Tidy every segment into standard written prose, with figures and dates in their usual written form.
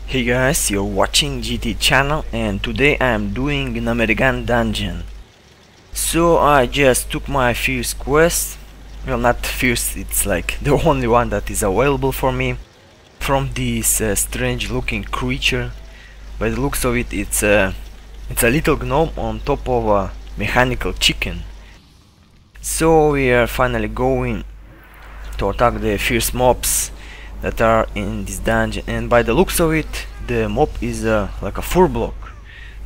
Hey guys, you're watching GT channel and today I am doing Gnomeregan dungeon. So I just took my first quest, well not first, it's like the only one that is available for me, from this strange looking creature. By the looks of it, it's a little gnome on top of a mechanical chicken. So we are finally going to attack the first mobs that are in this dungeon, and by the looks of it the mob is like a fur block,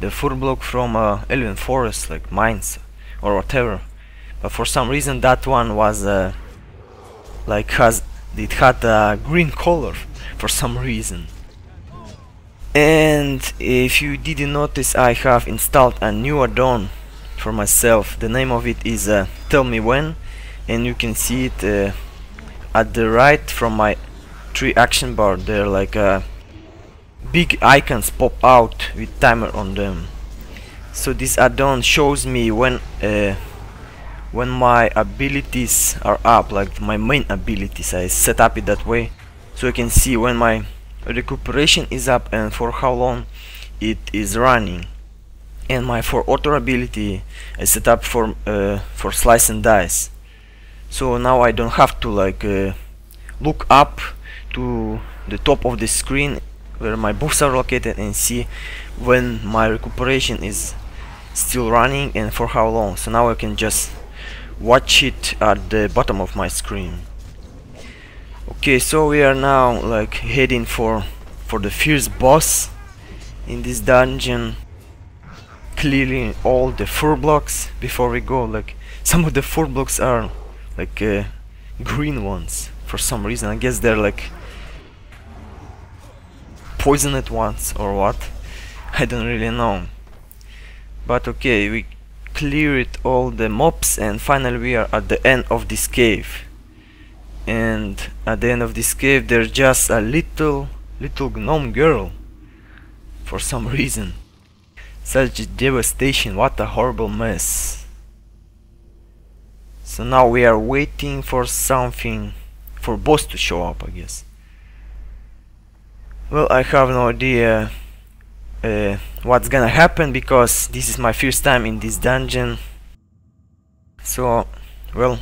the fur block from Elven Forest, like mines or whatever, but for some reason that one was it had a green color for some reason. And if you didn't notice, I have installed a new add-on for myself. The name of it is Tell Me When, and you can see it at the right from my 3 action bar. There like big icons pop out with timer on them. So this add-on shows me when my abilities are up, like my main abilities. I set up it that way so I can see when my recuperation is up and for how long it is running. And my for auto ability I set up for slice and dice. So now I don't have to like look up to the top of the screen where my buffs are located and see when my recuperation is still running and for how long. So now I can just watch it at the bottom of my screen. Okay, so we are now like heading for the first boss in this dungeon, clearing all the fur blocks before we go. Like some of the fur blocks are like green ones for some reason. I guess they're like poisoned ones or what, I don't really know. But okay, we cleared all the mobs and finally we are at the end of this cave. And at the end of this cave there's just a little gnome girl for some reason. Such devastation, what a horrible mess. So now we are waiting for something, for boss to show up, I guess. Well, I have no idea what's gonna happen because this is my first time in this dungeon. So, well,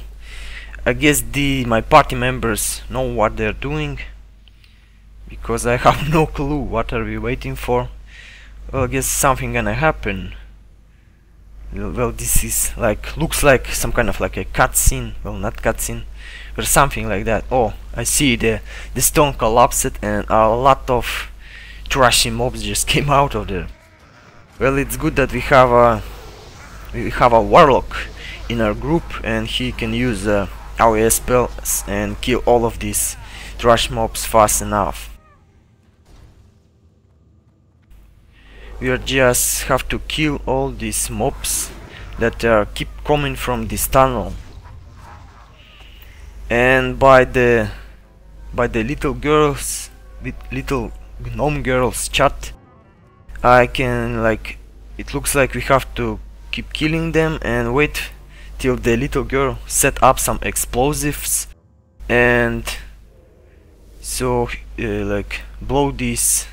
I guess my party members know what they're doing because I have no clue what are we waiting for. Well, I guess something gonna happen. Well, this is like, looks like some kind of like a cutscene. Well, not cutscene, or something like that. Oh, I see the stone collapsed and a lot of trashy mobs just came out of there. Well, it's good that we have a warlock in our group and he can use AoE spells and kill all of these trash mobs fast enough. We just have to kill all these mobs that keep coming from this tunnel. And by the little girls, with little gnome girls chat, I can like, it looks like we have to keep killing them and wait till the little girl set up some explosives and so like blow this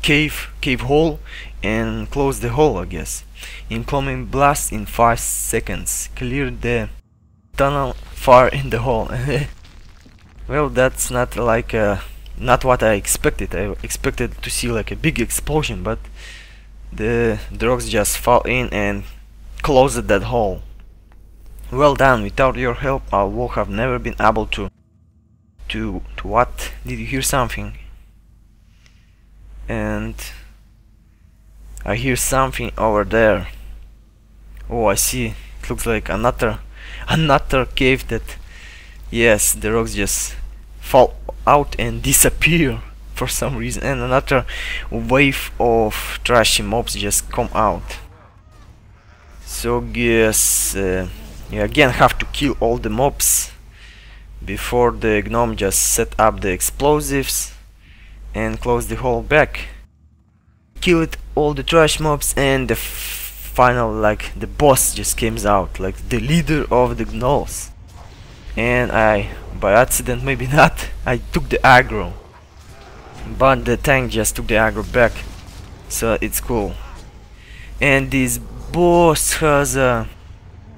cave hole and close the hole, I guess. Incoming blast in 5 seconds. Clear the tunnel far in the hole. Well, that's not like not what I expected. I expected to see like a big explosion, but the rocks just fall in and closed that hole. Well done. Without your help I would have never been able to what? Did you hear something? And I hear something over there. Oh, I see. It looks like another cave that, yes, the rocks just fall out and disappear for some reason, and another wave of trashy mobs just come out. So guess you again have to kill all the mobs before the gnome just set up the explosives and close the hole back. Killed all the trash mobs and the final, like, the boss just came out, like the leader of the gnolls. And I, by accident, maybe not, I took the aggro. but the tank just took the aggro back, so it's cool. And this boss has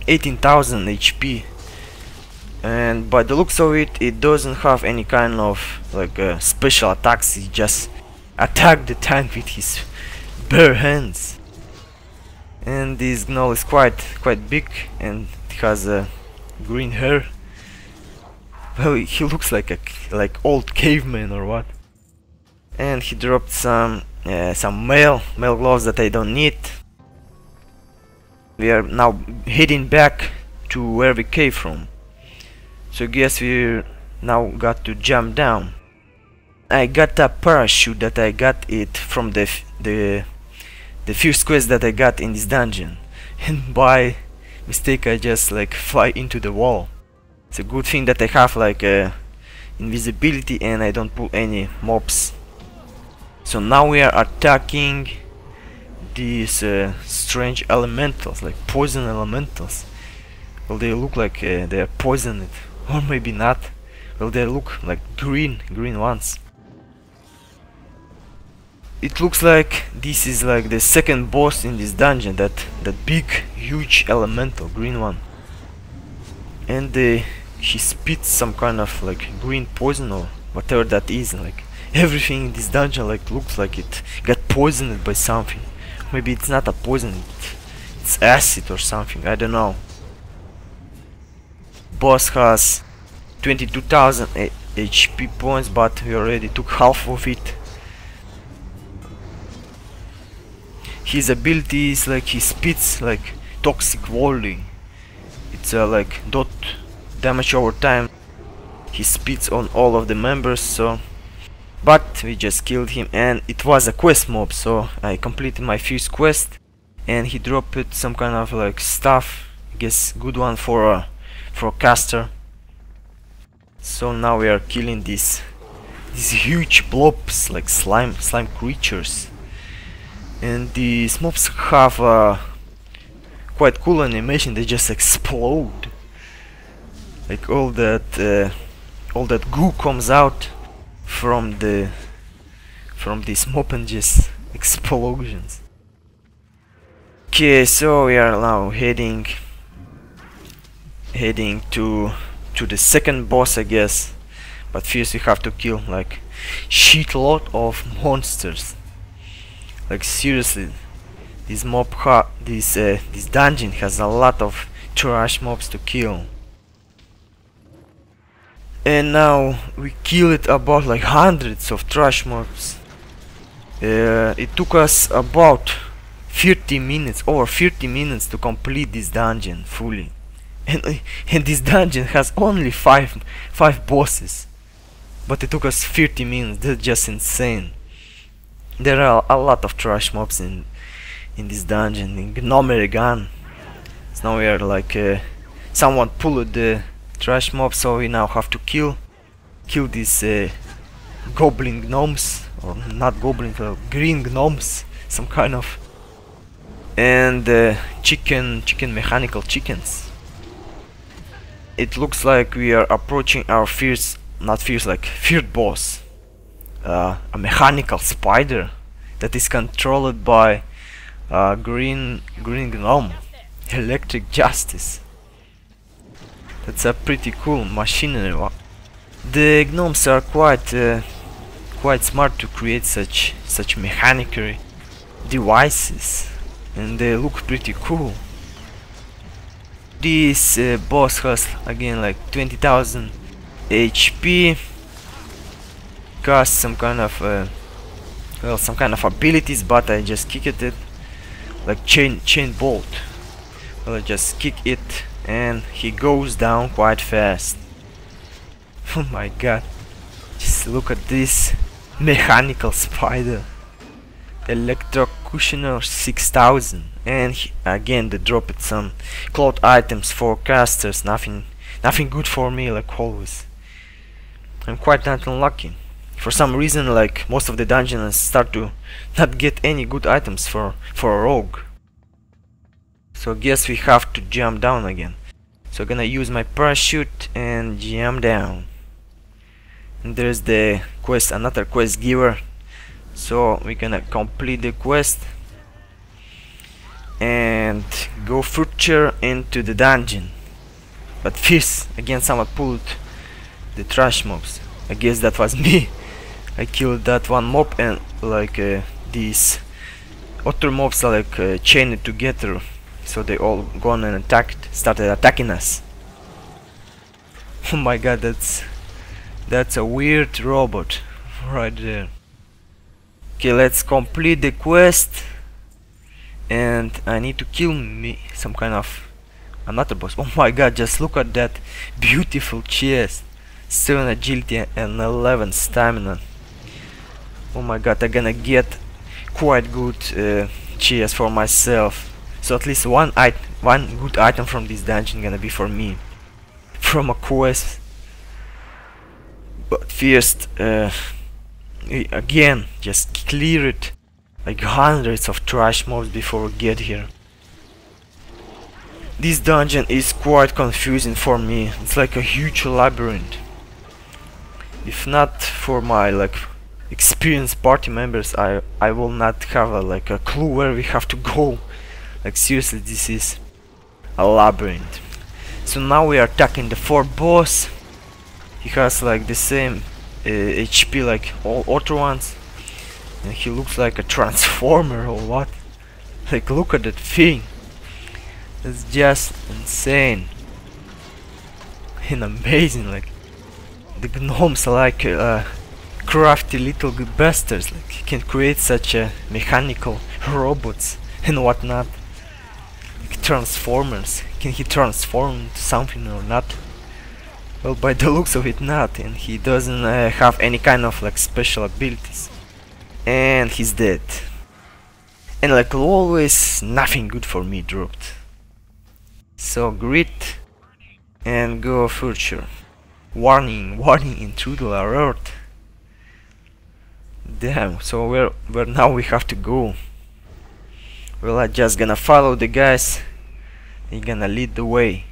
18,000 HP, and by the looks of it, it doesn't have any kind of like special attacks. He just attacked the tank with his bare hands. And this gnoll is quite big and has green hair. Well, he looks like old caveman or what. And he dropped some mail gloves that I don't need. We are now heading back to where we came from. So I guess we now got to jump down. I got a parachute that I got it from the first quest that I got in this dungeon, and by mistake I just like fly into the wall. It's a good thing that I have like invisibility and I don't pull any mobs. So now we are attacking these strange elementals, like poison elementals. Well, they look like they are poisoned, or maybe not. Well, they look like green ones. It looks like this is like the second boss in this dungeon, that big huge elemental green one. And he spits some kind of like green poison or whatever that is. Like everything in this dungeon like looks like it got poisoned by something. Maybe it's not a poison, it's acid or something, I don't know. Boss has 22,000 HP points, but we already took half of it. His ability is like he spits like toxic volley. It's like dot damage over time. He spits on all of the members, so but we just killed him, and it was a quest mob, so I completed my first quest, and he dropped some kind of like stuff, I guess good one for a caster. So now we are killing these huge blobs, like slime creatures. And these mobs have quite cool animation. They just explode, like all that goo comes out from this mob and just explosions. Okay, so we are now heading to the second boss, I guess. But first we have to kill like shitload of monsters. Like seriously, this dungeon has a lot of trash mobs to kill. And now we killed about like hundreds of trash mobs. It took us about 30 minutes, over 30 minutes to complete this dungeon fully. And this dungeon has only five bosses. But it took us 30 minutes, that's just insane. There are a lot of trash mobs in this dungeon, in Gnomeregan. So now we are like someone pulled the trash mob, so we now have to kill these goblin gnomes, or not goblin, green gnomes, some kind of, and chicken mechanical chickens. It looks like we are approaching our third boss. A mechanical spider that is controlled by green gnome, electric justice. That's a pretty cool machinery. The gnomes are quite smart to create such mechanical devices, and they look pretty cool. This boss has again like 20,000 HP. Got some kind of abilities, but I just kicked it like chain bolt. Well, I just kick it and he goes down quite fast. Oh my god, just look at this mechanical spider. Electrocutioner 6000, and again they dropped some cloth items for casters. Nothing good for me, like always. I'm quite not unlucky. For some reason, like most of the dungeons start to not get any good items for a rogue. So I guess we have to jump down again. So I'm gonna use my parachute and jump down. And there's the quest, another quest giver So we're gonna complete the quest and go further into the dungeon. But first, again, someone pulled the trash mobs. I guess that was me. I killed that one mob, and like these other mobs are like chained together, so they all gone and started attacking us. Oh my god, that's a weird robot right there. Okay, let's complete the quest, and I need to kill me some kind of another boss. Oh my god, just look at that beautiful chest. 7 agility and 11 stamina. Oh my god, I'm gonna get quite good chest for myself. So at least one good item from this dungeon gonna be for me, from a quest. But first, again, just clear it like hundreds of trash mobs before we get here. This dungeon is quite confusing for me. It's like a huge labyrinth. If not for my like experienced party members, I will not have like a clue where we have to go. Like seriously, this is a labyrinth. So now we are attacking the fourth boss. He has like the same HP like all other ones, and he looks like a transformer or what. Like look at that thing. It's just insane and amazing. Like the gnomes are like crafty little bastards. Like he can create such mechanical robots and whatnot. Like transformers. Can he transform into something or not? Well, by the looks of it, not. And he doesn't have any kind of like special abilities. And he's dead. And like always, nothing good for me dropped. So grit and go further. Warning, warning, intruder alert. Damn, so where now we have to go? Well, I'm just gonna follow the guys. They're gonna lead the way,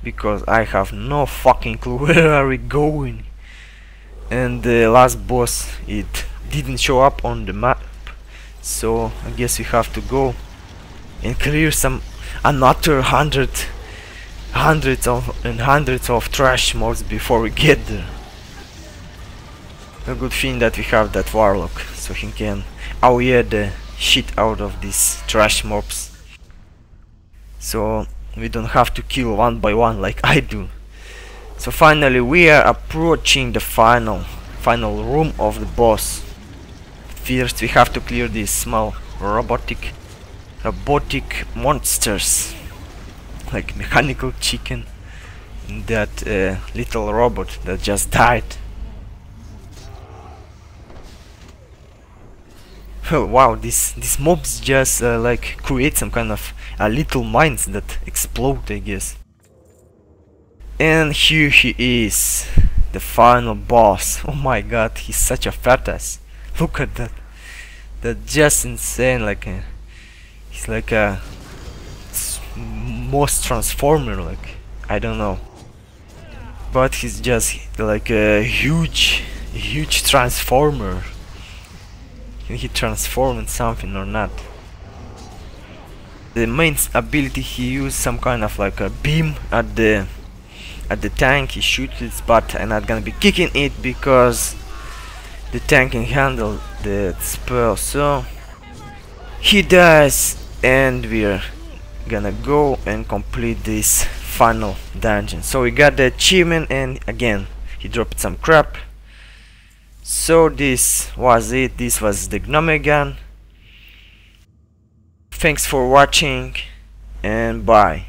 because I have no fucking clue where are we going. And the last boss, it didn't show up on the map, so I guess we have to go and clear another hundreds of trash mobs before we get there. A good thing that we have that warlock, so he can aware the shit out of these trash mobs, so we don't have to kill one by one like I do. So finally we are approaching the final room of the boss. First we have to clear these small robotic monsters, like mechanical chicken and that little robot that just died. Oh wow, these mobs just like create some kind of little mines that explode, I guess. And here he is, the final boss. Oh my god, he's such a fat ass. Look at that. That's just insane. Like he's like a most transformer, like I don't know. But he's just like a huge transformer. Can he transform in something or not? The main ability, he used some kind of like a beam at the tank. He shoots it, but I'm not gonna be kicking it because the tank can handle the spell. So he dies, and we're gonna go and complete this final dungeon. So we got the achievement, and again he dropped some crap. So this was it. This was the Gnomeregan. Thanks for watching, and bye.